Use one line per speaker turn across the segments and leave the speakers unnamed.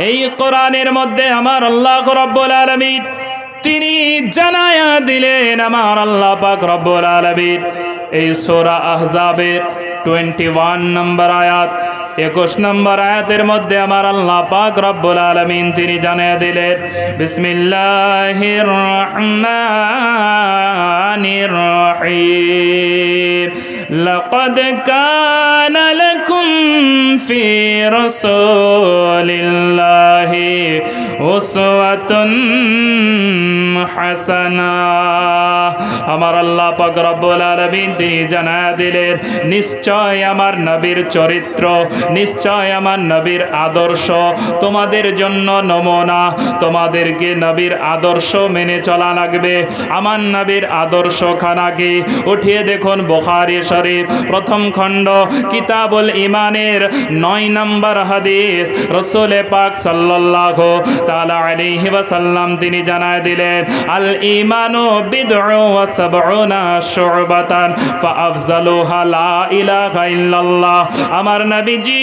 এই কোরআনের মধ্যে আমার আল্লাহ রাব্বুল আলামিন তিনি জানায়া দিলেন, আমার আল্লাহ পাক রব্বুল আলামিন এই সূরা আহজাবের 21 নম্বর আয়াত 21 নম্বর আয়াতের মধ্যে আমার আল্লাহ পাক রব্বুল আলামিন তিনি জানিয়ে দিলেন, বিসমিল্লাহির রহমানির রহিম, লাকাদ কানা লাকুম ফি রাসূলিল্লাহি উসওয়াতুন হাসানা। আমার আল্লাহ পাক রব্বুল আলামিন তিনি জানিয়ে দিলেন, নিশ্চয় আমার নবীর চরিত্র, নিশ্চয় আমার নবীর আদর্শ তোমাদের জন্য নমুনা। তোমাদেরকে নবীর আদর্শ মেনে চলা লাগবে। আমার নবীর আদর্শ খানা কি? উঠিয়ে দেখুন বুখারী শরীফ প্রথম খণ্ড কিতাবুল ইমানের 9 নম্বর হাদিস। রাসূল পাক সাল্লাল্লাহু তাআলা আলাইহি ওয়াসাল্লাম তিনি জানায় দিলেন, আল ঈমানু বিদ'উ ওয়া সাবউনা শু'বাতান ফাআফজালুহা লা ইলাহা ইল্লাল্লাহ। আমার নবীজি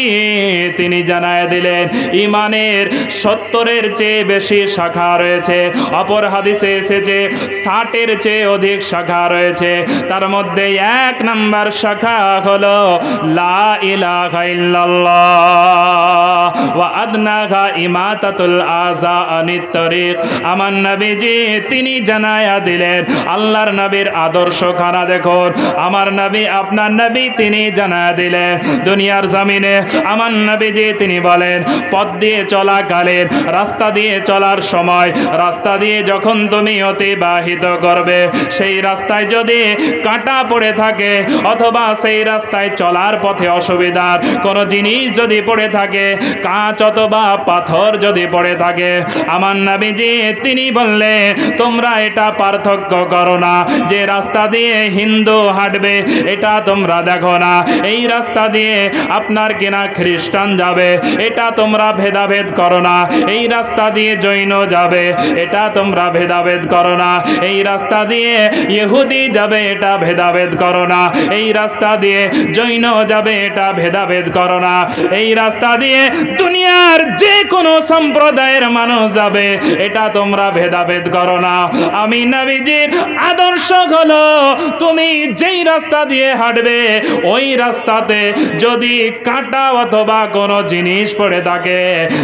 তিনি জানায় দিলেন, ঈমানের 70-এর চেয়ে বেশি শাখা রয়েছে। অপর হাদিসে এসেছে 60-এর চেয়ে অধিক শাখা রয়েছে। তার মধ্যে 1 নম্বর শাখা হলো লা ইলাহা ইল্লাল্লাহ ওয়া আদনাহা ইমাতাতুল আযা আনিত তরিক। আমার নবীজি তিনি জানায়া দিলেন, আল্লাহর নবীর আদর্শ খানা দেখুন। আমার নবী আপনার নবী তিনি জানায়া দিলেন, দুনিয়ার জমিনে আমার নবীজি তিনি বলেন, পথ দিয়ে চলাকালীন, রাস্তা দিয়ে চলার সময়, রাস্তা দিয়ে যখন তুমি অতিবাহিত করবে, সেই রাস্তায় যদি কাঁটা পড়ে থাকে অথবা সেই রাস্তায় চলার পথে অসুবিধার কোনো জিনিস যদি পড়ে থাকে, কাঁচ অথবা পাথর যদি পড়ে থাকে, আমার নবীজি তিনি বললেন, তোমরা এটা পার্থক্য করো না যে রাস্তা দিয়ে হিন্দু হাঁটবে এটা তোমরা দেখো না, এই রাস্তা দিয়ে আপনার কিনা খ্রিস্টান যাবে এটা তোমরা ভেদাভেদ করো না, এই রাস্তা দিয়ে জৈন যাবে এটা তোমরা ভেদাভেদ করো না, এই রাস্তা দিয়ে ইহুদি যাবে এটা ভেদাভেদ করো না, এই রাস্তা দিয়ে জৈন যাবে এটা ভেদাভেদ করো না, এই রাস্তা দিয়ে দুনিয়ার যে কোনো সম্প্রদায়ের মানুষ যাবে এটা তোমরা ভেদাভেদ করো না। আমি নবীজির আদর্শ হলো, তুমি যেই রাস্তা দিয়ে হাঁটবে ওই রাস্তাতে যদি কাঁটা অথবা কোনো জিনিস পড়ে থাকে,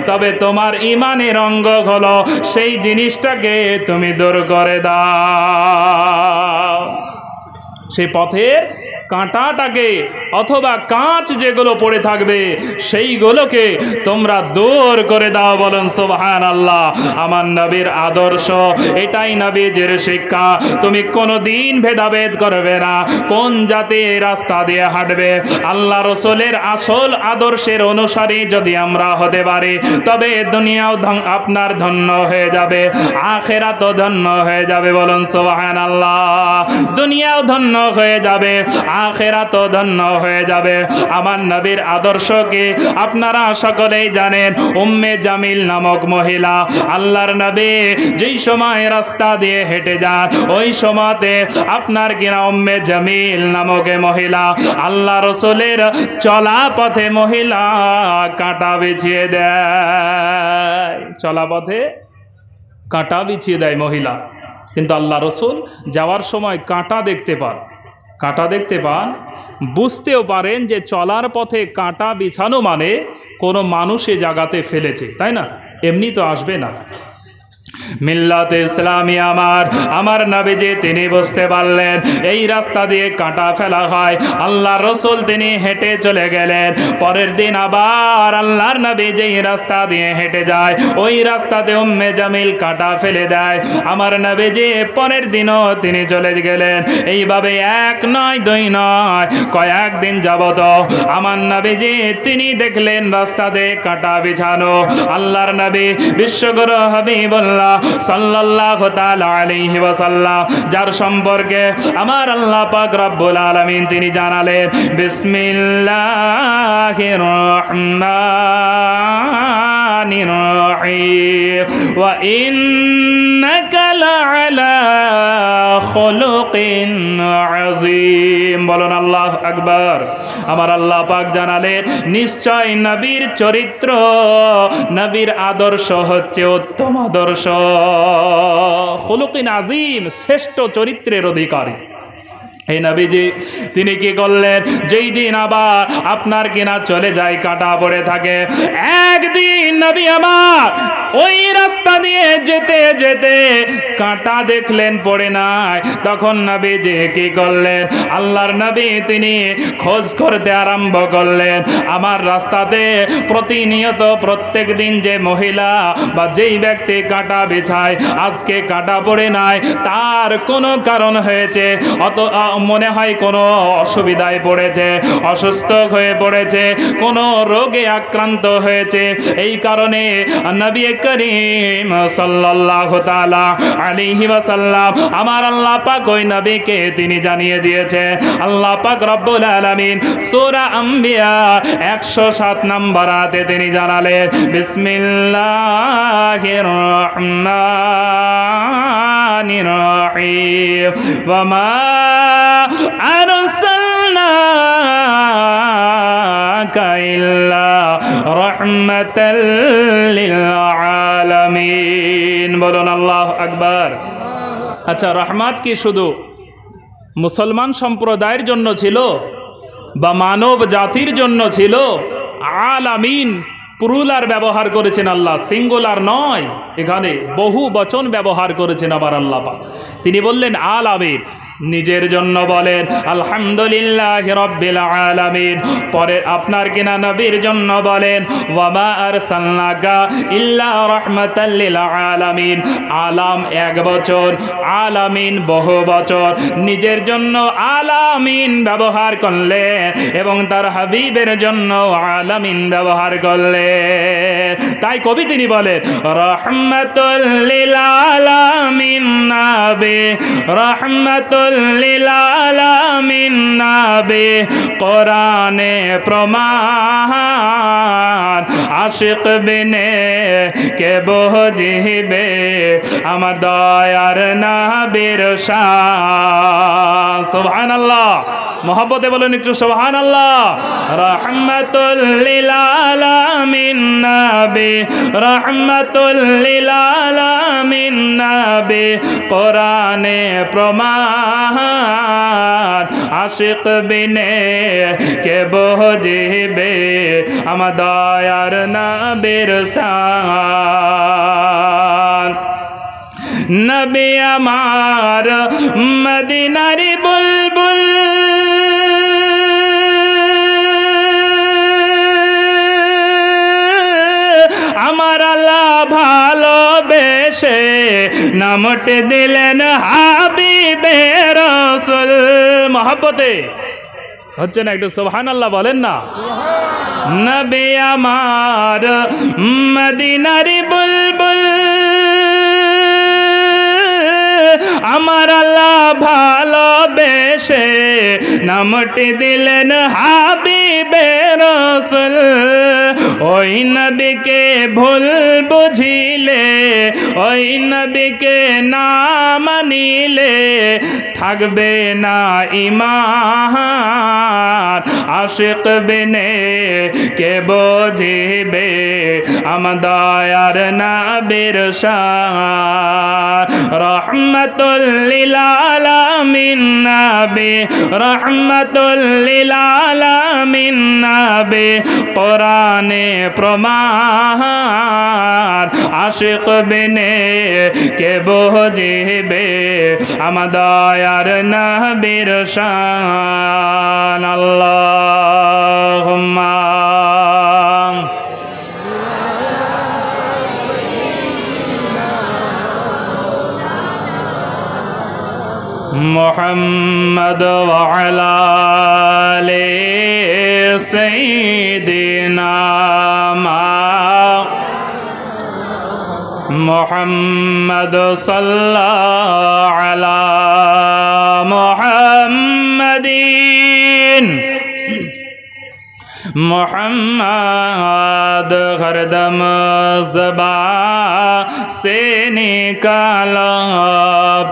তবে তোমার ঈমানের অঙ্গ হলো সেই জিনিসটাকে তুমি দূর করে দাও। সেই পথের কাঁটাটাকে অথবা কাঁচ যেগুলো পড়ে থাকবে সেইগুলোকে তোমরা দূর করে দাও। বলুন সুবহানাল্লাহ। আমার নবীর আদর্শ এটাই, নবীজির শিক্ষা। তুমি কোনোদিন ভেদাভেদ করবে না কোন জাতি রাস্তা দিয়ে হাঁটবে। আল্লাহ রাসূলের আসল আদর্শের অনুসারী যদি আমরা হতে পারি, তবে দুনিয়াও আপনার ধন্য হয়ে যাবে, আখিরাতও ধন্য হয়ে যাবে। বলুন সুবহানাল্লাহ। দুনিয়াও ধন্য হয়ে যাবে, আখিরাতও ধন্য হয়ে যাবে। আমার নবীর আদর্শ কি আপনারা সকলেই জানেন। উম্মে জামিল নামক মহিলা, আল্লাহর নবী যেই সময় রাস্তা দিয়ে হেঁটে যান ওই সময়তে আপনার কিনা উম্মে জামিল নামক মহিলা, আল্লাহ রাসূলের চলা পথে মহিলা কাঁটা বিছিয়ে দেয়, চলা পথে কাঁটা বিছিয়ে দেয় মহিলা। কিন্তু আল্লাহ রাসূল যাওয়ার সময় কাঁটা দেখতে পান, কাঁটা দেখতে পান, বুঝতেও পারেন যে চলার পথে কাঁটা বিছানো মানে কোনো মানুষ এ জায়গাতে ফেলেছে, তাই না? এমনি তো আসবে না। মিল্লাতে ইসলামী আমার নবীজি তিনি বুঝতে পারলেন এই রাস্তা দিয়ে কাঁটা ফেলা হয়। আল্লাহর রাসূল তিনি হেঁটে চলে গেলেন। পরের দিন আবার আল্লাহর নবী যেই রাস্তা দিয়ে হেঁটে যায় ওই রাস্তাতে উম্মে জামিল কাঁটা ফেলে দেয়। আমার নবীজি পরের দিনও তিনি চলে গেলেন। এইভাবে 1 নয় 2 নয় কয়েকদিন যাবত আমার নবীজি তিনি দেখলেন রাস্তাতে কাঁটা বিছানো। আল্লাহর নবী বিশ্বগুরু হাবিবুল্লাহ সাল্লাল্লাহু তাআলা আলাইহি ওয়াসাল্লাম যার সম্পর্কে আমার আল্লাহ পাক রব্বুল আলামিন তিনি জানালেন, বিসমিল্লাহির রহমানির রহিম ওয়া ইন্নাকা লাআলা খুলুকিন আযীম। বলুন আল্লাহু আকবার। আমার আল্লাহ পাক জানালেন নিশ্চয় নবীর চরিত্র, নবীর আদর্শ হচ্ছে উত্তম আদর্শ, খুলুকিন আজিম, শ্রেষ্ঠ চরিত্রের অধিকারী। এই নবীজি তিনি কি করলেন, যেই দিন আবার আপনার কিনা চলে যায় কাটা পড়ে থাকে, একদিন নবী আমার ওই রাস্তা দিয়ে যেতে যেতে কাঁটা দেখলেন পড়ে নাই, তখন নবীজি কি করলেন, আল্লাহর নবী তিনি খোঁজ করতে আরম্ভ করলেন আমার রাস্তাতে প্রতিনিয়ত প্রত্যেক দিন যে মহিলা বা যেই ব্যক্তি কাঁটা বিছায় আজকে কাঁটা পড়ে নাই, তার কোনো কারণ হয়েছে, অত মনে হয় কোনো অসুবিধায় পড়েছে, অসুস্থ হয়ে পড়েছে, কোনো রোগে আক্রান্ত হয়েছে, এই কারণে নবী করিম সাল্লাল্লাহু তাআলা আলাইহি ওয়াসাল্লাম আমার আল্লাহ পাক ওই নবীকে তিনি জানিয়ে দিয়েছে। আল্লাহ পাক রব্বুল আলামিন সূরা আম্বিয়া 107 নম্বর আয়াতে তিনি জানালেন বিসমিল্লাহির রহমানির রহিম ওয়া মা আরসালনাকা ইল্লা রাহমাতাল লিল আলামিন। বলুন আল্লাহু আকবার। আচ্ছা, রহমত কি শুধু মুসলমান সম্প্রদায়ের জন্য ছিল বা মানব জাতির জন্য ছিল? আলামিন প্লুরাল ব্যবহার করেছেন আল্লাহ, সিঙ্গুলার নয়, এখানে বহু বচন ব্যবহার করেছেন আবার আল্লাহ পাক। তিনি বললেন আলামিন, নিজের জন্য বলেন আলহামদুলিল্লাহি রাব্বিল আলামিন, পরে আপনার কিনা নবীর জন্য বলেন ওয়া মা আরসালনাকা ইল্লা রাহমাতাল লিল আলামিন। আলাম এক বচন, আলামিন বহু বচন, নিজের জন্য আলামিন ব্যবহার করলেন এবং তার হাবিবের জন্য আলামিন ব্যবহার করলেন। তাই কবি তিনি বলেন রাহমাতুল লিল আলামিন নবী, রাহমাতুল লিল আলামিন নবী, কোরআনে প্রমাণ, আশিক বিনে কে বুঝিবে আমার দয়ার নবীর শান। সুবহানাল্লাহ, মোহাব্বতে বলেন একটু সুবহানাল্লাহ। রাহমাতুল লিল আলামিন নবী, রাহমাতুল লিল আলামিন নবী, কোরআনে প্রমাণ, আশিক বিনে কে বুঝিবে আমার দয়ার নবীর শান। নবী আমার মদিনার বুলবুল, আমার আল্লাহ ভালোবেসে নামটি দিলেন হাবিবে রাসূল। মহব্বতে হচ্ছে না? একটু সুবহানাল্লাহ বলেন না। নবী আমার মদিনার বুলবুল, আমার আল্লাহ ভালোবেসে নামটি দিলেন হাবিবে রাসূল। ওই নবীকে ভুল বুঝিলে, ওই নবীকে না মানিলে থাকবে না ঈমান, আশিক বিনে কে বুঝিবে আমার দয়ার নবীর শান। রাহমাতুল লিল আলামিন নবী, রাহমাতুল লিল আলামিন নবী, কোরআনে প্রমাণ, আশিক বিনে কে বুঝিবে আমার দয়ার নবীর শান। আল্লাহুম্মা মুহাম্মদ ওয়া আলা আলি সাইয়্যিদিনা মুহাম্মদ সাল্লাল্লাহু আলা মুহাম্মাদিন मोहम्मद हरदम ज़बान से निकालो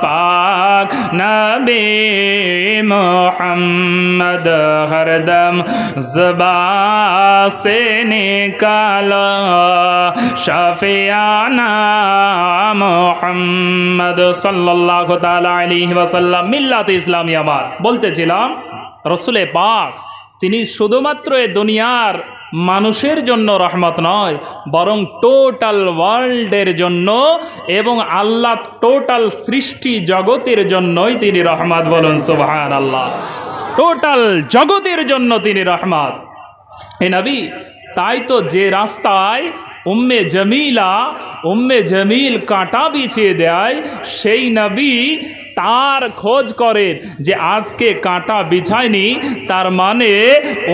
पाक नबी मोहम्मद हरदम ज़बान से निकालो शफियाना मोहम्मद सल्लल्लाहु ताला अलैहि वसल्लम। मिल्लात इस्लामी আমার বলতেছিলাম রসুলে পাক তিনি শুধুমাত্র এই দুনিয়ার মানুষের জন্য রহমত নয়, বরং টোটাল ওয়ার্ল্ডের জন্য এবং আল্লাহ টোটাল সৃষ্টি জগতের জন্যই তিনি রহমত। বলুন সুবহানাল্লাহ। টোটাল জগতের জন্য তিনি রহমত এ নবী। তাই তো যে রাস্তায় উম্মে জমিল কাঁটা বিছিয়ে দেয়, সেই নবী তার খোঁজ করেন যে আজকে কাঁটা বিছায়নি, তার মানে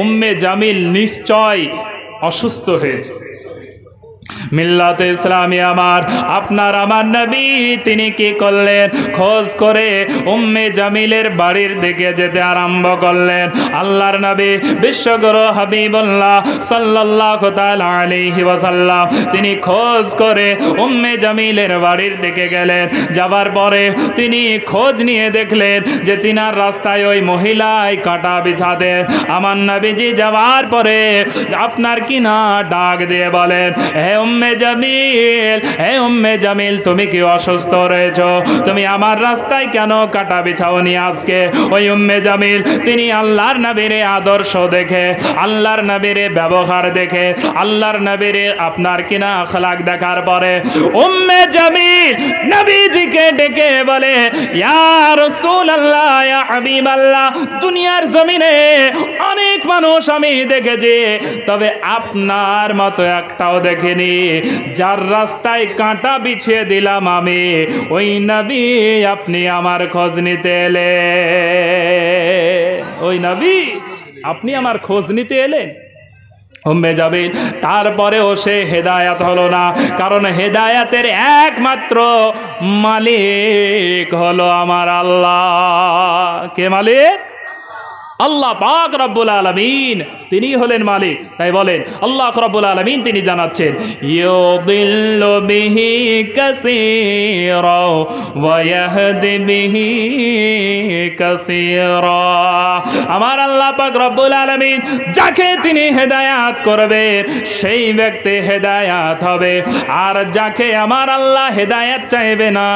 উম্মে জামিল নিশ্চয় অসুস্থ হয়েছে। মিল্লাতে ইসলামী আমার আপনার আমার নবী তিনি কি করলেন? খোঁজ করে উম্মে জামিলের বাড়ির দিকে যেতে আরম্ভ করলেন। আল্লাহর নবী বিশ্বগুরু হাবিবুল্লাহ সাল্লাল্লাহু তাআলা আলাইহি ওয়াসাল্লাম তিনি খোঁজ করে উম্মে জামিলের বাড়ির দিকে গেলেন। যাবার পরে তিনি খোঁজ নিয়ে দেখলেন যে তিনার রাস্তায় ওই মহিলাই কাঁটা বিছাতেন। আমার নবীজি যাওয়ার পরে আপনার কিনা ডাক দিয়ে বলেন, হে উম্মে জামিল তুমি কি অসুস্থ রয়েছ? তুমি আমার রাস্তায় কেন কাটা বিছাওনি আজকে? ওই উম্মে জামিল তিনি আল্লাহর নবীর আদর্শ দেখে, আল্লাহর নবীর ব্যবহার দেখে, আল্লাহর নবীর আপনার কিনা আখলাক দেখার পরে উম্মে জামিল নবীজিকে ডেকে বলে, ইয়া রাসূলুল্লাহ, ইয়া হাবিবাল্লাহ, দুনিয়ার জমিনে অনেক মানুষ আমি দেখেছি, তবে আপনার মতো একটাও দেখিনি যার রাস্তায় কাঁটা বিছিয়ে দিলাম আমি। ওই নবী আপনি আমার খোঁজ নিতে এলেন, ওই নবী আপনি আমার খোঁজ নিতে এলেন। উম্মে জামিল তারপরেও সে হেদায়াত হলো না, কারণ হেদায়াতের একমাত্র মালিক হলো আমার আল্লাহ। কে মালিক? আল্লাহ পাক রব্বুল আলামিন তিনি হলেন মালিক। তাই বলেন আল্লাহ রব্বুল আলামিন তিনি জানাচ্ছেন, ইউদিল্লু বিহি কাসীরা ওয়া ইয়াহদি বিহি কাসীরা। আমার আল্লাহ পাক রব্বুল আলামিন যাকে তিনি হেদায়াত করবেন সেই ব্যক্তি হেদায়াত হবে, আর যাকে আমার আল্লাহ হেদায়াত চাইবে না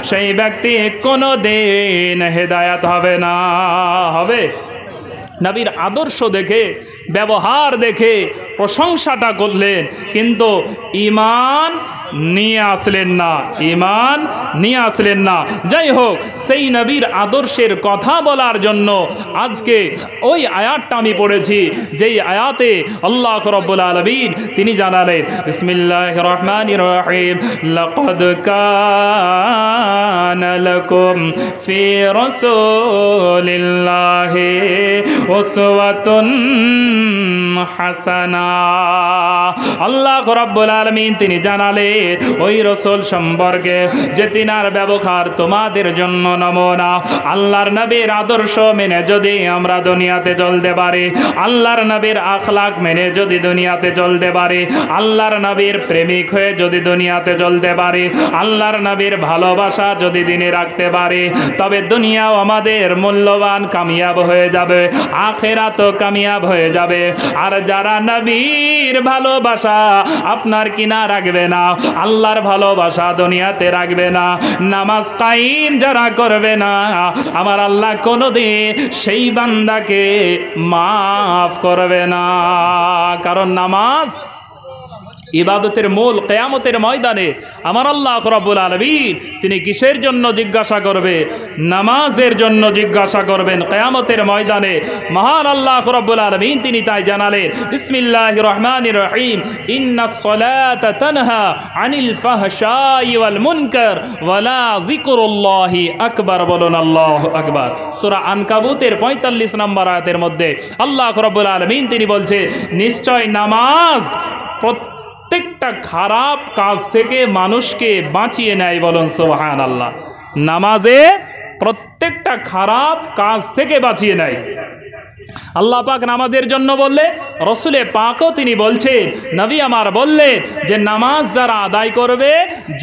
সেই ব্যক্তি কোনোদিন হেদায়াত হবে না। হবে নবীর আদর্শ দেখে, ব্যবহার দেখে প্রশংসাটা করলেন, কিন্তু ঈমান নিয়ে আসলেন না, ঈমান নিয়ে আসলেন না। যাই হোক, সেই নবীর আদর্শের কথা বলার জন্য আজকে ওই আয়াতটা আমি পড়েছি, যেই আয়াতে আল্লাহ রাব্বুল আলামিন তিনি জানালেন, বিসমিল্লাহির রহমানির রহিম, লাকাদ কানা লাকুম ফি রাসূলিল্লাহি উসওয়াতুন হাসানা। আল্লাহ রাব্বুল আলামিন তিনি জানালেন ওই রাসূল সম্পর্কে যে তিনার ব্যবহার তোমাদের জন্য নমুনা। আল্লাহর নবীর আদর্শ মেনে যদি আমরা দুনিয়াতে চলতে পারি, আল্লাহর নবীর আখলাক মেনে যদি দুনিয়াতে চলতে পারি, আল্লাহর নবীর প্রেমিক হয়ে যদি দুনিয়াতে চলতে পারি, আল্লাহর নবীর ভালোবাসা যদি দিনে রাখতে পারি, তবে দুনিয়াও আমাদের মূল্যবান কামিয়াব হয়ে যাবে, আখিরাতও কামিয়াব হয়ে যাবে। আর যারা নবীর ভালোবাসা আপনার কিনা রাখবে না, আল্লাহর ভালোবাসা দুনিয়াতে রাখবে না, নামাজ কায়েম যারা করবে না, আমার আল্লাহ কোনোদিন সেই বান্দাকে মাফ করবে না। কারণ নামাজ ইবাদতের মূল। কিয়ামতের ময়দানে আমার আল্লাহ রাব্বুল আলামিন তিনি কিসের জন্য জিজ্ঞাসা করবেন? নামাজের জন্য জিজ্ঞাসা করবেন কিয়ামতের ময়দানে। মহান আল্লাহ রাব্বুল আলামিন তিনি তাই জানালেন, বিসমিল্লাহির রহমানির রহিম, ইন্নাস সালাতা তানহা আনিল ফাহশাই ওয়াল মুনকার ওয়ালা যিকরুল্লাহি আকবার। বলুন আল্লাহু আকবার। সূরা আনকাবুতের 45 নম্বর আয়াতের মধ্যে আল্লাহ রাব্বুল আলামিন তিনি বলছেন, নিশ্চয় নামাজ প্রত্যেকটা খারাপ কাজ থেকে মানুষকে বাঁচিয়ে নেয়। বলুন সুবহানাল্লাহ। নামাজে প্রত্যেকটা খারাপ কাজ থেকে বাঁচিয়ে নেয়। আল্লাহ পাক নামাজের জন্য বললে, রসুলে পাকও তিনি বলছেন, নবী আমার বললেন যে নামাজ যারা আদায় করবে,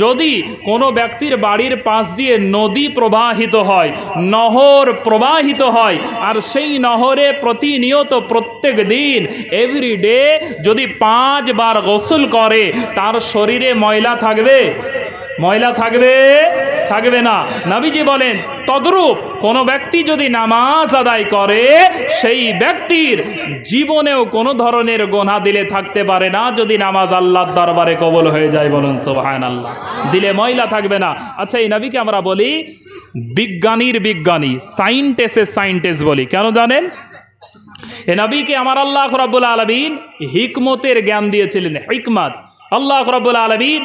যদি কোনো ব্যক্তির বাড়ির পাশ দিয়ে নদী প্রবাহিত হয়, নহর প্রবাহিত হয়, আর সেই নহরে প্রতিনিয়ত প্রত্যেক দিন এভরিডে যদি 5 বার গোসল করে, তার শরীরে ময়লা থাকবে? ময়লা থাকবে? থাকবে না। নবীজি বলেন তদ্রূপ কোনো ব্যক্তি যদি নামাজ আদায় করে, সেই ব্যক্তির জীবনেও কোনো ধরনের গোনা দিলে থাকতে পারে না, যদি নামাজ আল্লাহর দরবারে কবুল হয়ে যায়। বলুন সুবহানাল্লাহ। দিলে ময়লা থাকবে না। আচ্ছা, এই নবীকে আমরা বলি বিজ্ঞানীর বিজ্ঞানী, সাইন্টিস্টের সাইন্টিস্ট বলি, কেন জানেন? এ নবীকে আমার আল্লাহ রাব্বুল আলামিন হিকমতের জ্ঞান দিয়েছিলেন। হিকমত আল্লাহ রাব্বুল আলামিন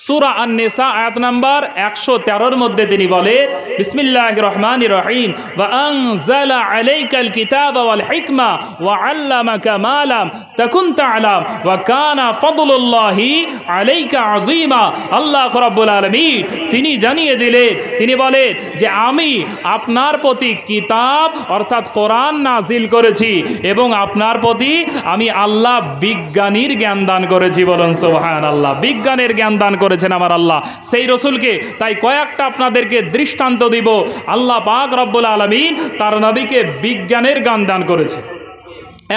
সূরা আন-নিসা আয়াত নাম্বার 113 মধ্যে তিনি বলেন, বিসমিল্লাহির রহমানির রহিম, ওয়া আনজালা আলাইকাল কিতাবা ওয়াল হিকমা ওয়া আল্লামাকা মা লাম তাকুন তা'লাম ওয়া কানা ফাদলুল্লাহি আলাইকা আযীমা। আল্লাহ রাব্বুল আলামিন তিনি জানিয়ে দিলেন, তিনি বলেন যে আমি আপনার প্রতি কিতাব অর্থাৎ কোরআন নাজিল করেছি, এবং আপনার প্রতি আমি আল্লাহ বিজ্ঞানীর জ্ঞান দান করেছি। বলুন সুবহানাল্লাহ। বিজ্ঞানের জ্ঞান দান করেছেন আমার আল্লাহ সেই রসুলকে। তাই কয়েকটা আপনাদেরকে দৃষ্টান্ত দিব। আল্লাহ পাক রব্বুল আলামিন তার নবীকে বিজ্ঞানের জ্ঞান দান করেছে।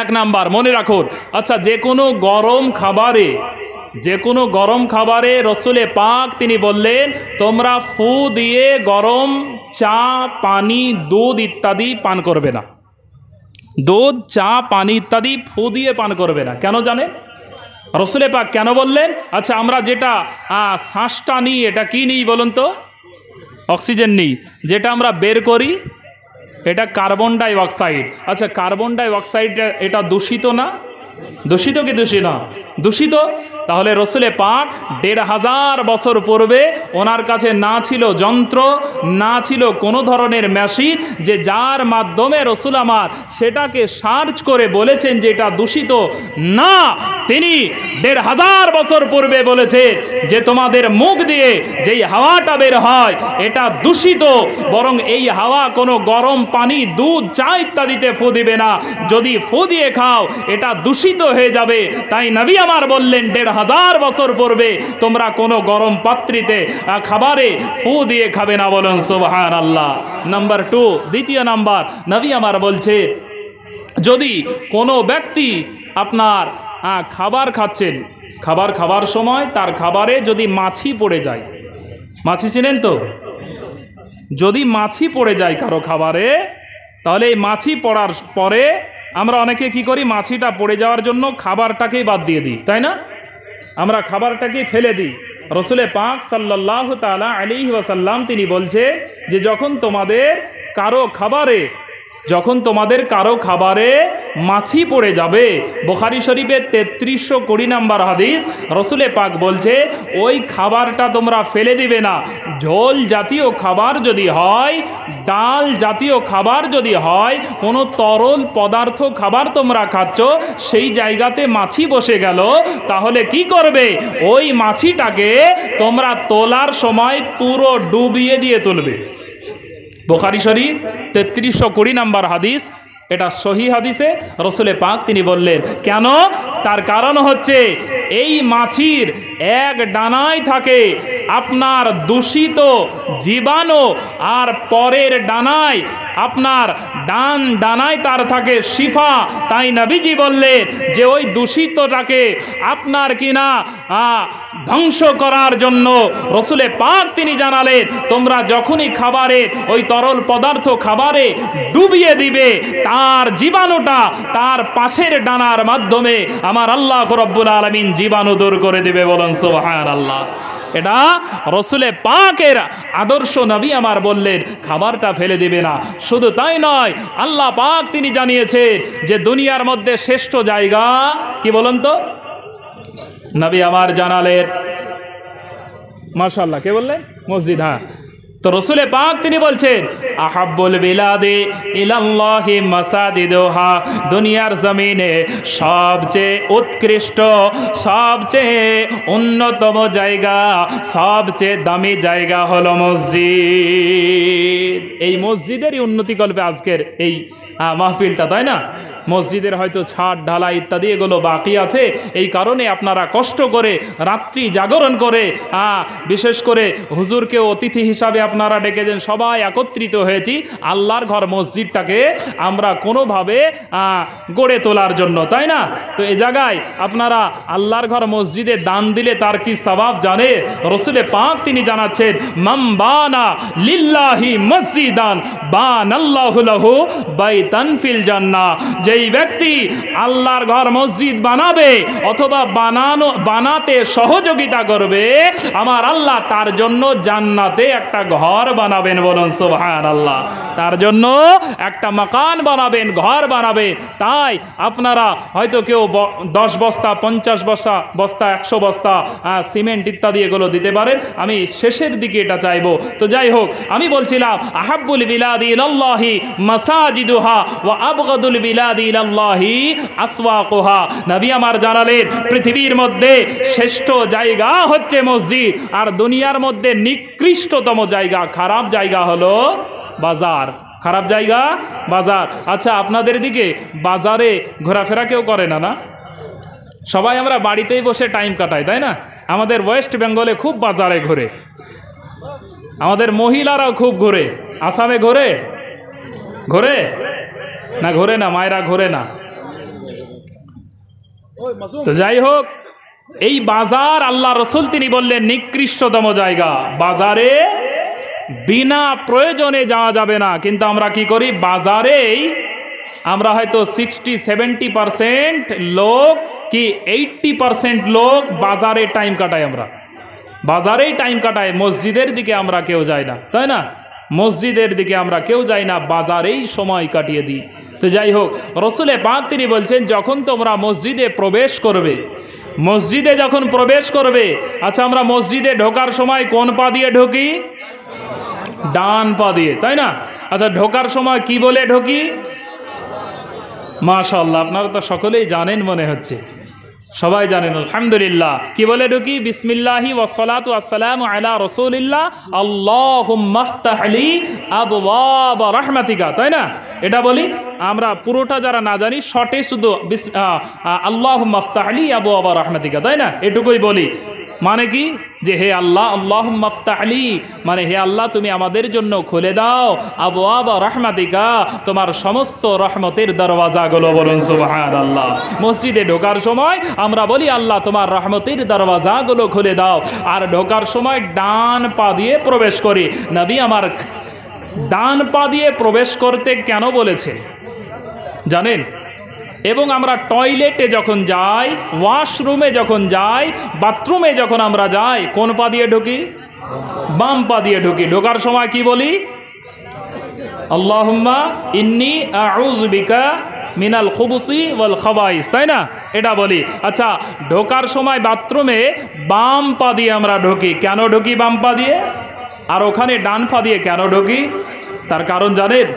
1 নাম্বার মনে রাখুন, আচ্ছা, যে কোনো গরম খাবারে রসুলে পাক তিনি বললেন, তোমরা ফু দিয়ে গরম চা, পানি, দুধ ইত্যাদি পান করবে না। দুধ, চা, পানি ইত্যাদি ফু দিয়ে পান করবে না। কেন জানেন রসুলে পাক কেন বললেন? আচ্ছা, আমরা যেটা শ্বাসটা নিই, এটা কি নিই বলুন তো? অক্সিজেন নিই। যেটা আমরা বের করি এটা কার্বন ডাই অক্সাইড। আচ্ছা, কার্বন ডাই অক্সাইড এটা দূষিত না? দূষিত কি দূষিত? দূষিত। তাহলে রসুলে পাক 1500 বছর পূর্বে ওনার কাছে না ছিল যন্ত্র, না ছিল কোনো ধরনের মেশিন, যে যার মাধ্যমে রসুল আমার সেটাকে সার্চ করে বলেছেন যে এটা দূষিত না। তিনি 1500 বছর পূর্বে বলেছে যে তোমাদের মুখ দিয়ে যেই হাওয়াটা বের হয় এটা দূষিত, বরং এই হাওয়া কোনো গরম পানি, দুধ, চা ইত্যাদিতে ফু দিবে না। যদি ফু দিয়ে খাও এটা দূষিত হয়ে যাবে। তাই নবী আমার বললেন 1500 বছর পূর্বে তোমরা কোনো গরম পাত্রিতে খাবারে ফু দিয়ে খাবে না। বলুন সুবহানাল্লাহ। নাম্বার 2, দ্বিতীয় নাম্বার, নবী আমার বলছে যদি কোনো ব্যক্তি আপনার খাবার খাচ্ছেন, খাবার খাবার সময় তার খাবারে যদি মাছি পড়ে যায়, মাছি চিনেন তো? যদি মাছি পড়ে যায় কারো খাবারে, তাহলে এই মাছি পড়ার পরে আমরা অনেকে কি করি, মাছিটা পড়ে যাওয়ার জন্য খাবারটাকেই বাদ দিয়ে দিই, তাই না? আমরা খাবারটাকেই ফেলে দিই। রসুলে পাক সাল্লাল্লাহু তাআলা আলাইহি ওয়াসাল্লাম তিনি বলছে যে যখন তোমাদের কারো খাবারে মাছি পড়ে যাবে, বুখারী শরীফের 3320 নম্বর হাদিস, রসুলে পাক বলছে ওই খাবারটা তোমরা ফেলে দিবে না। ঝোল জাতীয় খাবার যদি হয়, ডাল জাতীয় খাবার যদি হয়, কোনো তরল পদার্থ খাবার তোমরা খাচ্ছ, সেই জায়গাতে মাছি বসে গেল, তাহলে কি করবে? ওই মাছিটাকে তোমরা তোলার সময় পুরো ডুবিয়ে দিয়ে তুলবে। বুখারী শরীফ 3320 নম্বর হাদিস, এটা সহি হাদিসে রসুলে পাক তিনি বললেন। কেন? তার কারণ হচ্ছে এই মাছির এক ডানায় থাকে আপনার দূষিত জীবাণু, আর পরের ডানায় আপনার ডান ডানায় তার থাকে শিফা। তাই নবীজি বললেন যে ওই দূষিতটাকে আপনার কিনা ধ্বংস করার জন্য রসুলে পাক তিনি জানালেন তোমরা যখনই খাবারে ওই তরল পদার্থ খাবারে ডুবিয়ে দিবে, তার জীবাণুটা তার পাশের ডানার মাধ্যমে আমার আল্লাহ রাব্বুল আলামিন জীবাণু দূর করে দিবে। বলুন সুবহানাল্লাহ। এটা রসুলে পাকের আদর্শ। নবী আমার বললেন খাবারটা ফেলে দিবে না। শুধু তাই নয়, আল্লাহ পাক তিনি জানিয়েছে যে দুনিয়ার মধ্যে শ্রেষ্ঠ জায়গা কি বলুন তো? নবী আমার জানালেন, মাশাআল্লাহ, কে বললেন? মসজিদ। হ্যাঁ, তো রসুলে পাক তিনি বলছেন আহাব্বুল বিলাদে ইলাল্লাহি মাসাজিদুহা, দুনিয়ার জমিনে সবচেয়ে উৎকৃষ্ট, সবচেয়ে অন্যতম জায়গা, সবচেয়ে দামি জায়গা হলো মসজিদ। এই মসজিদেরই উন্নতিকল্পে আজকের এই মাহফিলটা, তাই না? মসজিদের হয়তো ছাদ ঢালাই ইত্যাদি এগুলো বাকি আছে, এই কারণে আপনারা কষ্ট করে রাত্রি জাগরণ করে বিশেষ করে হুজুরকে অতিথি হিসাবে আপনারা ডেকেছেন, সবাই একত্রিত হয়েছি আল্লাহর ঘর মসজিদটাকে আমরা কোনোভাবে গড়ে তোলার জন্য, তাই না? তো এই জায়গায় আপনারা আল্লাহর ঘর মসজিদে দান দিলে তার কি সওয়াব জানে? রসুলে পাক তিনি জানাচ্ছেন মান বানা লিল্লাহি মসজিদান বানাল্লাহু লাহু বাইতান ফিল জান্নাহ, যেই ব্যক্তি আল্লাহর ঘর মসজিদ বানাবে অথবা বানাতে সহযোগিতা করবে, আমার আল্লাহ তার জন্য জান্নাতে একটা ঘর বানাবেন, বলুন সুবহানাল্লাহ। তার জন্য একটা মাকান বানাবেন, ঘর বানাবেন। তাই আপনারা হয়তো কেউ 10 বস্তা 50 বস্তা 100 বস্তা সিমেন্ট ইত্যাদি এগুলো দিতে পারেন, আমি শেষের দিকে এটা চাইবো। তো যাই হোক, আমি বলছিলাম আহাব্বুল বিলাদি ইলাল্লাহি মাসাজিদুহা ওয়া আবগাদুল বিলাদি ইলাল্লাহি আসওয়াকুহা। নবী আমার জানালেন পৃথিবীর মধ্যে শ্রেষ্ঠ জায়গা হচ্ছে মসজিদ, আর দুনিয়ার মধ্যে নিকৃষ্টতম জায়গা, খারাপ জায়গা হলো বাজার। খারাপ জায়গা বাজার। আচ্ছা, আপনাদের দিকে বাজারে ঘোরাফেরা কেউ করে না? না, সবাই আমরা বাড়িতেই বসে টাইম কাটাই, তাই না? আমাদের ওয়েস্ট বেঙ্গলে খুব বাজারে ঘোরে, আমাদের মহিলারাও খুব ঘোরে। আসামে ঘোরে ঘোরে না? ঘোরে না, মায়েরা ঘোরে না। তো যাই হোক, এই বাজার আল্লাহ রসুল তিনি বললেন নিকৃষ্টতম জায়গা। বাজারে বিনা প্রয়োজনে যাওয়া যাবে না, কিন্তু আমরা কি করি? বাজারেই আমরা হয়তো 60-70% লোক কি 80% লোক বাজারে টাইম কাটাই, আমরা বাজারেই টাইম কাটাই, মসজিদের দিকে আমরা কেউ যাই না, তাই না? মসজিদের দিকে আমরা কেউ যাই না, বাজারেই সময় কাটিয়ে দিই। তো যাই হোক, রসুলে পাক তিনি বলছেন যখন তোমরা মসজিদে প্রবেশ করবে, মসজিদে যখন প্রবেশ করবে, আচ্ছা আমরা মসজিদে ঢোকার সময় কোন পা দিয়ে ঢুকি? ডান পা দিয়ে, তাই না? আচ্ছা, ঢোকার সময় কি বলে ঢুকি? মাশাআল্লাহ, আপনারা তো সকলেই জানেন মনে হচ্ছে, সবাই জানেন আলহামদুলিল্লাহ। কি বলে ঢুকি? বিসমিল্লাহি ওয়াসসালাতু ওয়াসসালামু আলা রাসূলিল্লাহ আল্লাহুম্মা ইফতাহ লি আবওয়াব রাহমাতিকা, তাই না? এটা বলি আমরা, পুরোটা যারা না জানি শর্টে শুধু আল্লাহুম্মা ইফতাহ লি আবওয়াব রাহমাতিকা, তাই না? এটুকুই বলি। মানে কি? যে হে আল্লাহ, আল্লাহুম্মা ইফতাহ লি মানে হে আল্লাহ তুমি আমাদের জন্য খুলে দাও আবওয়াব রাহমাতিকা, তোমার সমস্ত রহমতের দরওয়াজাগুলো, বলুন সুবহানাল্লাহ। মসজিদে ঢোকার সময় আমরা বলি আল্লাহ তোমার রহমতের দরওয়াজাগুলো খুলে দাও, আর ঢোকার সময় ডান পা দিয়ে প্রবেশ করি। নবী আমার ডান পা দিয়ে প্রবেশ করতে কেন বলেছেন জানেন? এবং আমরা টয়লেটে যখন যাই, ওয়াশরুমে যখন যাই, বাথরুমে যখন আমরা যাই, কোন পা দিয়ে ঢুকি? বাম পা দিয়ে ঢুকি। ঢোকার সময় কি বলি? আল্লাহুম্মা ইন্নী আউযু বিকা মিনাল খুবুসি ওয়াল খাবাইস, তাই না? এটা বলি। আচ্ছা, ঢোকার সময় বাথরুমে বাম পা দিয়ে আমরা ঢুকি। কেন ঢুকি বাম পা দিয়ে? আর ওখানে ডান পা দিয়ে কেন ঢুকি? তার কারণ জানেন?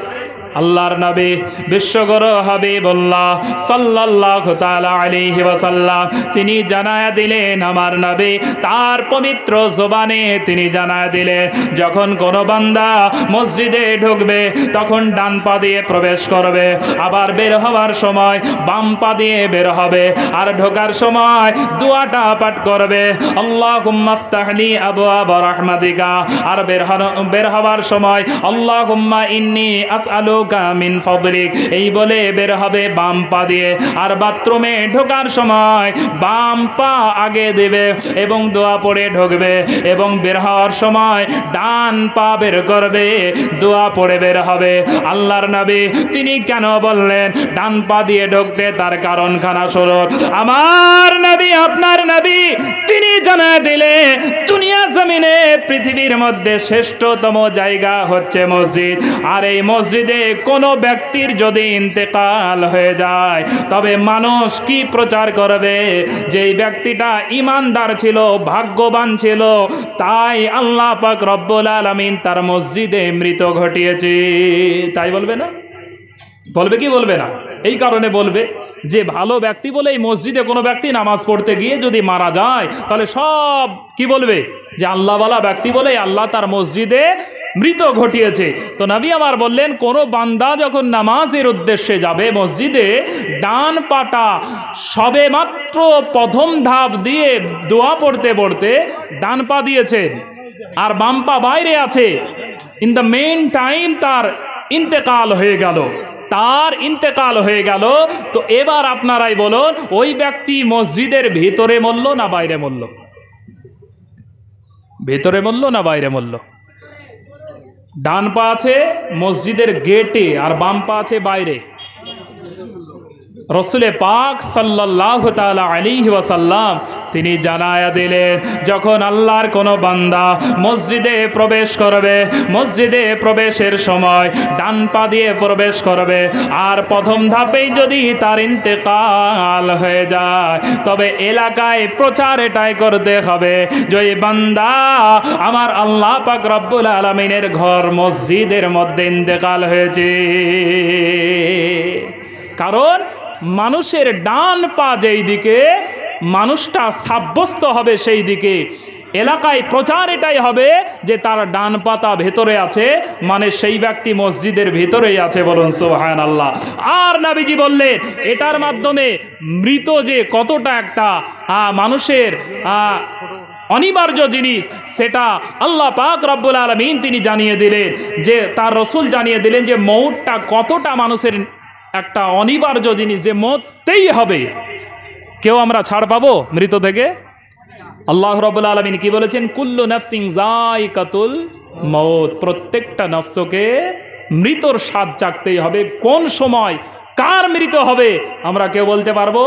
আল্লাহর নবী বিশ্বগুরু হাবিবুল্লাহ সাল্লাল্লাহু তাআলা আলাইহি ওয়াসাল্লাম তিনি জানায়া দিলেন, আমার নবী তার পবিত্র জবানে তিনি জানায়া দিলেন, যখন কোনো বান্দা মসজিদে ঢুকবে তখন ডান পা দিয়ে প্রবেশ করবে, আবার বের হওয়ার সময় বাম পা দিয়ে বের হবে, আর ঢোকার সময় দোয়াটা পাঠ করবে আল্লাহুম্মা ইফতাহ লি আবওয়াব রাহমাতিকা, আর বের হওয়ার সময় আল্লাহুম্মা ইন্নী আসআলু মিন ফাদলিক, এই বলে বের হবে বাম পা দিয়ে। আর বাথরুমে ঢোকার সময় বাম পা আগে দেবে এবং দোয়া পড়ে ঢুকবে, এবং বের হওয়ার সময় ডান পা বের করবে, দোয়া পড়ে বের হবে। আল্লাহর নবী তিনি কেন বললেন ডান পা দিয়ে ঢুকতে? তার কারণ খানা শুরু। আমার নবী আপনার নবী তিনি জানায় দিলে দুনিয়া জমিনে পৃথিবীর মধ্যে শ্রেষ্ঠতম জায়গা হচ্ছে মসজিদ। আর এই মসজিদে কোনো ব্যক্তির যদি ইন্তেকাল হয়ে যায় তবে মানুষ কি প্রচার করবে? যেই ব্যক্তিটা ইমানদার ছিল, ভাগ্যবান ছিল, তাই আল্লাহ পাক রব্বুল আলামিন তার মসজিদে মৃত ঘটিয়েছে। তাই বলবে না? বলবে কি বলবে না? এই কারণে বলবে যে ভালো ব্যক্তি বলে এই মসজিদে কোনো ব্যক্তি নামাজ পড়তে গিয়ে যদি মারা যায় তাহলে সব কি বলবে? যে আল্লাহওয়ালা ব্যক্তি বলে আল্লাহ তার মসজিদে মৃত ঘটিয়েছে। তো নবী আমার বললেন, কোনো বান্দা যখন নামাজের উদ্দেশ্যে যাবে মসজিদে, ডান পাটা সবে মাত্র প্রথম ধাপ দিয়ে দোয়া পড়তে পড়তে ডান পা দিয়েছেন আর বাম পা বাইরে আছে, ইন দ্য মেইন টাইম তার ইন্তেকাল হয়ে গেল, তার ইন্তেকাল হয়ে গেল। তো এবার আপনারাই বলুন, ওই ব্যক্তি মসজিদের ভিতরে মরল না বাইরে মরল? ভিতরে মরল না বাইরে মরল? ডান পা আছে মসজিদের গেটে আর বাম পা আছে বাইরে। রসুলে পাক সাল্লাল্লাহু তাআলা আলাইহি ওয়াসাল্লাম তিনি জানায়া দিলেন, যখন আল্লাহর কোনো বান্দা মসজিদে প্রবেশ করবে, মসজিদে প্রবেশের সময় ডান পা দিয়ে প্রবেশ করবে আর প্রথম ধাপেই যদি তার ইন্তেকাল হয়ে যায় তবে এলাকায় প্রচার এটাই করতে হবে যে এই বান্দা আমার আল্লাহ পাক রব্বুল আলামিনের ঘর মসজিদের মধ্যে ইন্তেকাল হয়েছে। কারণ মানুষের ডান পা যেই দিকে মানুষটা সাব্যস্ত হবে সেই দিকে এলাকায় প্রচার এটাই হবে যে তার ডান পাতা ভেতরে আছে, মানে সেই ব্যক্তি মসজিদের ভিতরেই আছে। বলুন সুবহানাল্লাহ। আর নবীজি বললেন এটার মাধ্যমে মৃত যে কতটা একটা মানুষের অনিবার্য জিনিস সেটা আল্লাহ পাক রব্বুল আলামিন তিনি জানিয়ে দিলেন, যে তার রসুল জানিয়ে দিলেন যে মৌতটা কতটা মানুষের একটা অনিবার্য জিনিস, যে মরতেই হবে। কেউ আমরা ছাড় পাবো মৃত থেকে? আল্লাহ রাব্বুল আলামিন কি বলেছেন? কুল্লু নাফসিন যায়কাতুল মউত, প্রত্যেকটা নফসকে মৃতর স্বাদ চাখতেই হবে। কোন সময় কার মৃত হবে আমরা কেউ বলতে পারবো?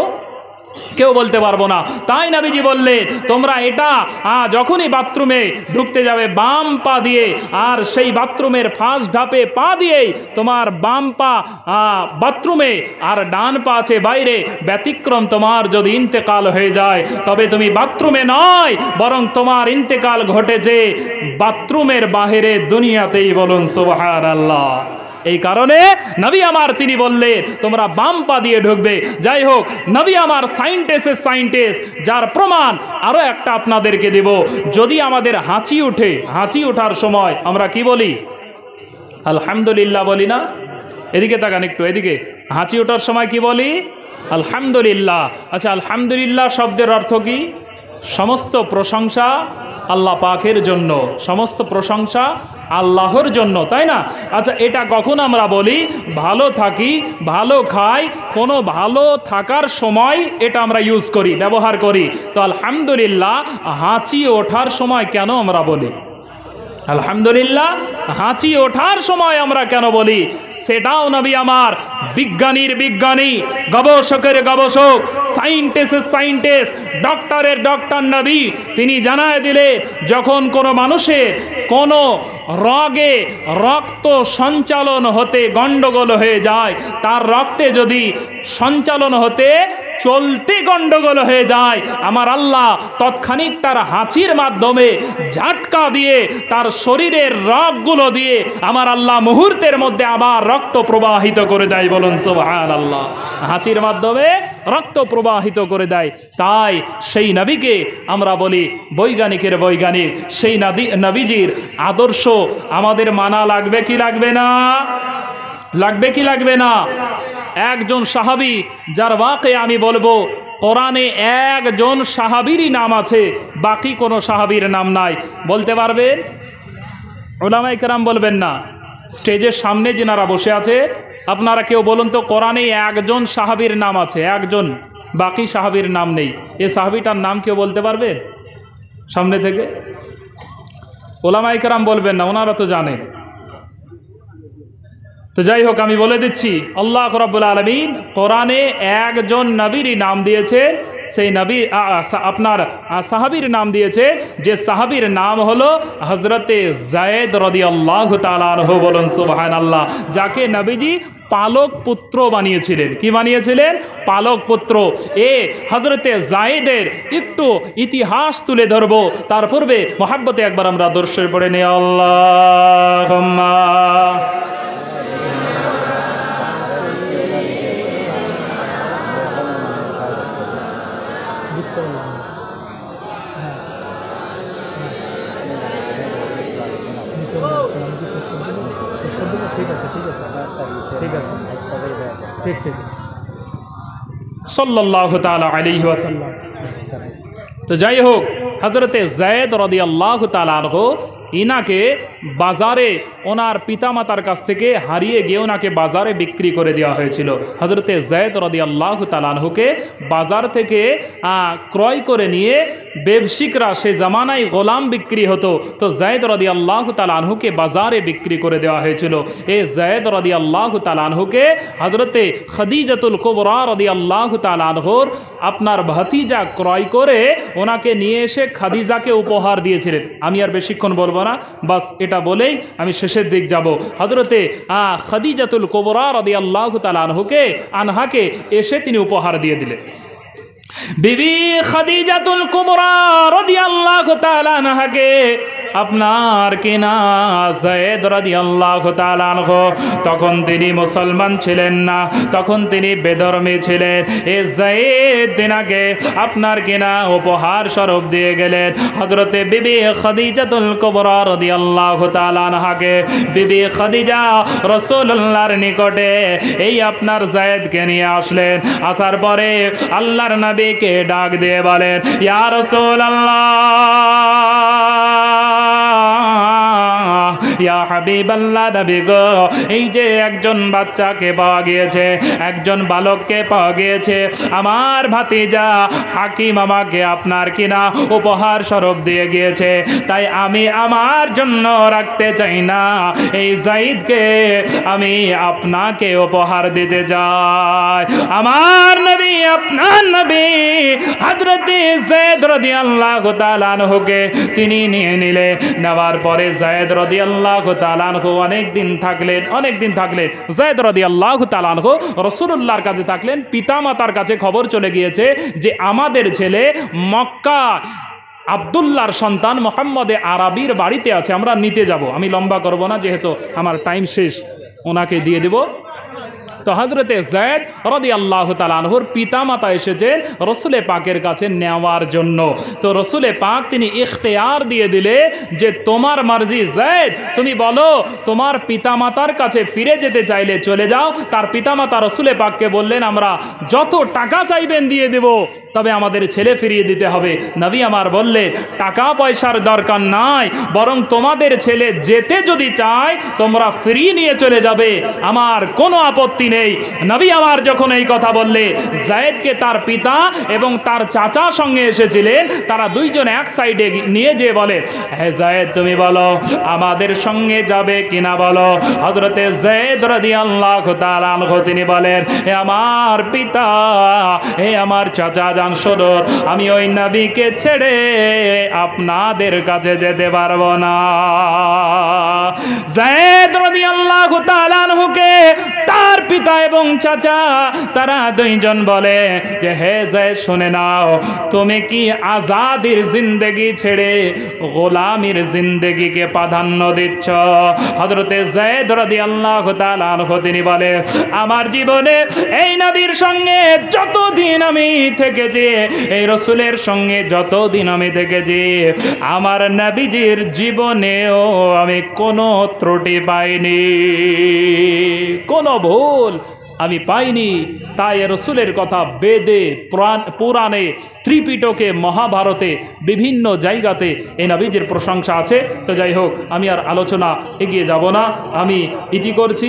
কেউ বলতে পারবো না। তাই নবীজি বললেন তোমরা এটা যখনই বাথরুমে ঢুকতে যাবে বাম পা দিয়ে, আর সেই বাথরুমের ফার্স্ট ধাপে পা দিয়েই তোমার বাম পা বাথরুমে আর ডান পা আছে বাইরে, ব্যতিক্রম তোমার যদি ইন্তেকাল হয়ে যায় তবে তুমি বাথরুমে নয় বরং তোমার ইন্তেকাল ঘটেছে বাথরুমের বাহিরে দুনিয়াতেই। বলুন সুবহানাল্লাহ। এই কারণে নবী আমার তিনি বললেন তোমরা বাম পা দিয়ে ঢুকবে। যাই হোক, নবী আমার সাইন্টিস্ট, যার প্রমাণ আরো একটা আপনাদেরকে দেব। যদি আমাদের হাঁচি উঠে, হাঁচি ওঠার সময় আমরা কি বলি? আলহামদুলিল্লাহ বলি না? এদিকে তাকান একটু, এদিকে। হাঁচি ওঠার সময় কি বলি? আলহামদুলিল্লাহ। আচ্ছা, আলহামদুলিল্লাহ শব্দের অর্থ কি? সমস্ত প্রশংসা আল্লাহ পাকের জন্য, সমস্ত প্রশংসা আল্লাহর জন্য, তাই না? আচ্ছা, এটা কখন আমরা বলি? ভালো থাকি, ভালো খাই, কোনো ভালো থাকার সময় এটা আমরা ইউজ করি, ব্যবহার করি। তো আলহামদুলিল্লাহ হাঁচি ওঠার সময় কেন আমরা বলি? আলহামদুলিল্লাহ হাঁচি ওঠার সময় আমরা কেন বলি? সেটাও নবী আমার বিজ্ঞানীর বিজ্ঞানী, গবেষকের গবেষক, সাইন্টিস্ট, ডক্টরের ডক্টর নবী তিনি জানায় দিলে যখন কোনো মানুষের কোনো রগে রক্ত সঞ্চালন হতে গণ্ডগোল হয়ে যায়, তার রক্তে যদি সঞ্চালন হতে চলতে গণ্ডগোল হয়ে যায়, আমার আল্লাহ তৎক্ষণিক তার হাঁচির মাধ্যমে ঝাটকা দিয়ে তার শরীরের রগগুলো দিয়ে আমার আল্লাহ মুহূর্তের মধ্যে আবার রক্ত প্রবাহিত করে দেয়। বলুন সুবহানাল্লাহ। হাঁচির মাধ্যমে রক্ত প্রবাহিত করে দেয়। তাই সেই নবীকে আমরা বলি বৈজ্ঞানিকের বৈজ্ঞানিক। সেই নবীজির আদর্শ আমাদের মানা লাগবে কি লাগবে না? লাগবে কি লাগবে না? একজন সাহাবী যার ওয়াকে আমি বলবো, কোরআনে একজন সাহাবীরই নাম আছে, বাকি কোনো সাহাবীর নাম নাই। বলতে পারবেন? উলামায়ে কেরাম বলবেন না? স্টেজের সামনে যিনারা বসে আছে আপনারা কেউ বলুন তো, কোরআনে একজন সাহাবীর নাম আছে, একজন, বাকি সাহাবীর নাম নেই। এ সাহাবীটার নাম কেউ বলতে পারবেন সামনে থেকে? উলামায়ে কেরাম বলবেন না, ওনারা তো জানেন। তো যাই হোক, আমি বলে দিচ্ছি, আল্লাহ রাব্বুল আলামিন কোরআনে একজন নবীরই নাম দিয়েছে, সেই নবী আপনার সাহাবীর নাম দিয়েছে, যে সাহাবীর নাম হলো হযরতে যায়েদ রাদিয়াল্লাহু তাআলা আনহু। বলুন সুবহানাল্লাহ। যাকে নবীজি পালক পুত্র বানিয়েছিলেন। কি বানিয়েছিলেন? পালক পুত্র। হযরতে যায়েদের একটু ইতিহাস তুলে ধরবো, তার পূর্বে মহব্বতে একবার আমরা দরুদ শরীফ পড়ে নিই। আল্লাহুম্মা সাল্লাল্লাহু তাআলা আলাইহি ওয়াসাল্লাম। তো যাই হোক, হযরতে যায়েদ রাদিয়াল্লাহু তাআলা আনহু, ইনাকে বাজারে ওনার পিতামাতার কাছ থেকে হারিয়ে গিয়ে ওনাকে বাজারে বিক্রি করে দেওয়া হয়েছিল। হযরতে যায়েদ রাদিয়াল্লাহু তাআলা আনহুকে বাজার থেকে ক্রয় করে নিয়ে ব্যবসায়িকরা, সে জামানায় গোলাম বিক্রি হতো, তো যায়েদ রাদিয়াল্লাহু তাআলা আনহুকে বাজারে বিক্রি করে দেওয়া হয়েছিল। এই যায়েদ রাদিয়াল্লাহু তাআলা আনহুকে হযরতে খাদিজাতুল কুবরা রাদিয়াল্লাহু তাআলা আনহুর আপনার ভাতিজা ক্রয় করে ওনাকে নিয়ে এসে খাদিজাকে উপহার দিয়েছিলেন। আমি আর বেশিক্ষণ বলবো না, বাস এটা বলেই আমি শেষের দিক যাব। হযরতে খাদিজাতুল কুবরা রাদিয়াল্লাহু তাআলা আনহাকে এসে তিনি উপহার দিয়ে দিলেন। বিবি খাদিজাতুল কুবরা রাদিয়াল্লাহু তাআলা আনহাকে আপনার কিনা যায়েদ রাদিয়াল্লাহু তাআলা আনহু, তখন তিনি মুসলমান ছিলেন না, তখন তিনি বেধর্মী ছিলেন। এই যায়েদ তিনাকে আপনার কিনা উপহার স্বরূপ দিয়ে গেলেন। হযরতে বিবি খাদিজাতুল কুবরা রাদিয়াল্লাহু তাআলা আনহাকে বিবি খাদিজা রাসূলুল্লাহর নিকটে এই আপনার যায়েদকে নিয়ে আসলেন। আসার পরে আল্লাহর নবীকে ডাক দিয়ে বলেন, ইয়া রাসূলুল্লাহ, ইয়া হাবিবাল্লাহ, নবী গো, এই যে একজন বাচ্চাকে পাওয়া গিয়েছে, একজন বালককে পাওয়া গিয়েছে, আমার ভাতিজা হাকিম আমাকে আপনার কিনা উপহার স্বরূপ দিয়ে গিয়েছে, তাই আমি আমার জন্য রাখতে চাই না, এই যায়েদকে আমি আপনাকে উপহার দিতে চাই। আমার নবী, আপনার নবী হযরতে যায়েদ রাদিয়াল্লাহু তাআলা আনহুকে তিনি নিয়ে নিলেন। নেওয়ার পরে যায়েদ রাদিয়াল্লাহু তাআলা আনহু অনেক দিন থাকলেন। যায়েদ রাদিয়াল্লাহু তাআলা আনহু রাসূলুল্লাহর কাছে থাকলেন। পিতামাতার কাছে খবর চলে গিয়েছে যে আমাদের ছেলে মক্কা আব্দুল্লাহর সন্তান মুহাম্মদে আরবির বাড়িতে আছে, আমরা নিতে যাব। আমি লম্বা করব না, যেহেতু আমার টাইম শেষ, ওনাকে দিয়ে দেব। তো হযরতে যায়েদ রাদিয়াল্লাহু তাআলা আনহুর পিতামাতা এসেছেন রাসূলে পাকের কাছে নেওয়ার জন্য। তো রাসূলে পাক তিনি ইখতিয়ার দিয়ে দিলে যে তোমার মার্জি যায়েদ, তুমি বলো তোমার পিতামাতার কাছে ফিরে যেতে চাইলে চলে যাও। তার পিতামাতা রাসূলে পাককে বললেন, আমরা যত টাকা চাইবেন দিয়ে দেব, তবে আমাদের ছেলে ফিরিয়ে দিতে হবে। নবী আমার বললেন, টাকা পয়সার দরকার নাই, বরং তোমাদের ছেলে যেতে যদি চায় তোমরা ফিরিয়ে নিয়ে চলে যাবে, আমার কোনো আপত্তি নেই। নবী আমার যখন এই কথা বললে, যায়েদকে তার পিতা এবং তার চাচা সঙ্গে এসেছিলেন, তারা দুইজন এক সাইডে নিয়ে যেয়ে বলে, হে যায়েদ, তুমি বলো আমাদের সঙ্গে যাবে কিনা বলো। হযরতে যায়েদ রাদিয়াল্লাহু তাআলা আনহু তিনি বলেন, হে আমার পিতা, হে আমার চাচা জান, শুনুন, আমি ওই নবীকে ছেড়ে আপনাদের কাছে যেতে পারবো না। যায়েদ রাদিয়াল্লাহু তাআলা আনহুকে তার পিতা এবং চাচা তারা দুইজন বলে যে, হে যায়েদ, শুনে নাও, তুমি কি আজাদির জিন্দেগি ছেড়ে গোলামির জিন্দেগিকে প্রাধান্য দিচ্ছ? হযরতে যায়েদ রাদিয়াল্লাহু তাআলা আনহু তিনি বলে, আমার জীবনে এই নবীর সঙ্গে যতদিন আমি থেকেছি, এই রাসূলের সঙ্গে যতদিন আমি থেকেছি, আমার নবীজির জীবনেও আমি কোনো ত্রুটি পাইনি, কোনো ভুল আমি পাইনি। তাই রাসূলের কথা বেদে, পুরাণে, ত্রিপিটকে, মহাভারতে, বিভিন্ন জায়গাতে এই নবীজির প্রশংসা আছে। তো যাই হোক, আমি আর আলোচনা এগিয়ে যাব না, আমি ইতি করছি।